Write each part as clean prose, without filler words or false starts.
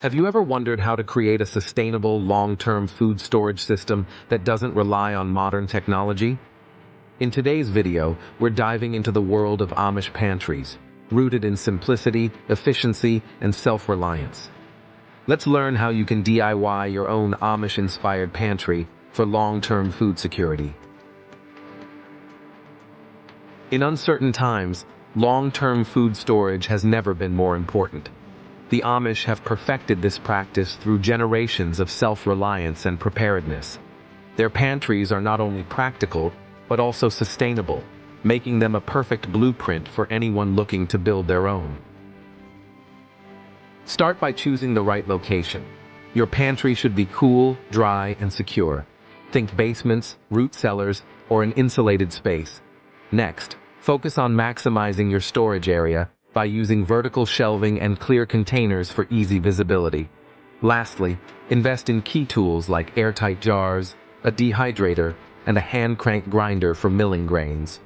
Have you ever wondered how to create a sustainable, long-term food storage system that doesn't rely on modern technology? In today's video, we're diving into the world of Amish pantries, rooted in simplicity, efficiency, and self-reliance. Let's learn how you can DIY your own Amish-inspired pantry for long-term food security. In uncertain times, long-term food storage has never been more important. The Amish have perfected this practice through generations of self-reliance and preparedness. Their pantries are not only practical, but also sustainable, making them a perfect blueprint for anyone looking to build their own. Start by choosing the right location. Your pantry should be cool, dry, and secure. Think basements, root cellars, or an insulated space. Next, focus on maximizing your storage area by using vertical shelving and clear containers for easy visibility. Lastly, invest in key tools like airtight jars, a dehydrator, and a hand crank grinder for milling grains.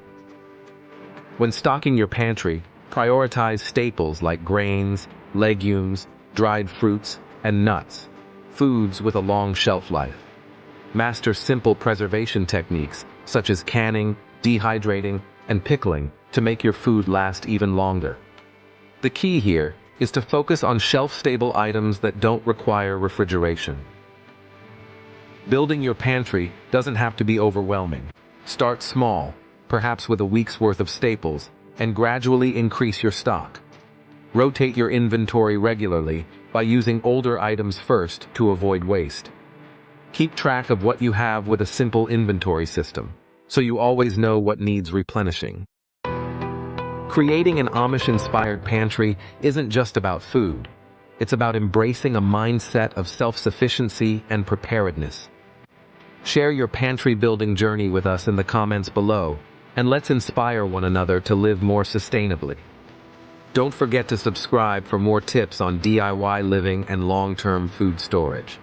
When stocking your pantry, prioritize staples like grains, legumes, dried fruits, and nuts, foods with a long shelf life. Master simple preservation techniques such as canning, dehydrating, and pickling to make your food last even longer. The key here is to focus on shelf-stable items that don't require refrigeration. Building your pantry doesn't have to be overwhelming. Start small, perhaps with a week's worth of staples, and gradually increase your stock. Rotate your inventory regularly by using older items first to avoid waste. Keep track of what you have with a simple inventory system, so you always know what needs replenishing. Creating an Amish-inspired pantry isn't just about food. It's about embracing a mindset of self-sufficiency and preparedness. Share your pantry building journey with us in the comments below, and let's inspire one another to live more sustainably. Don't forget to subscribe for more tips on DIY living and long-term food storage.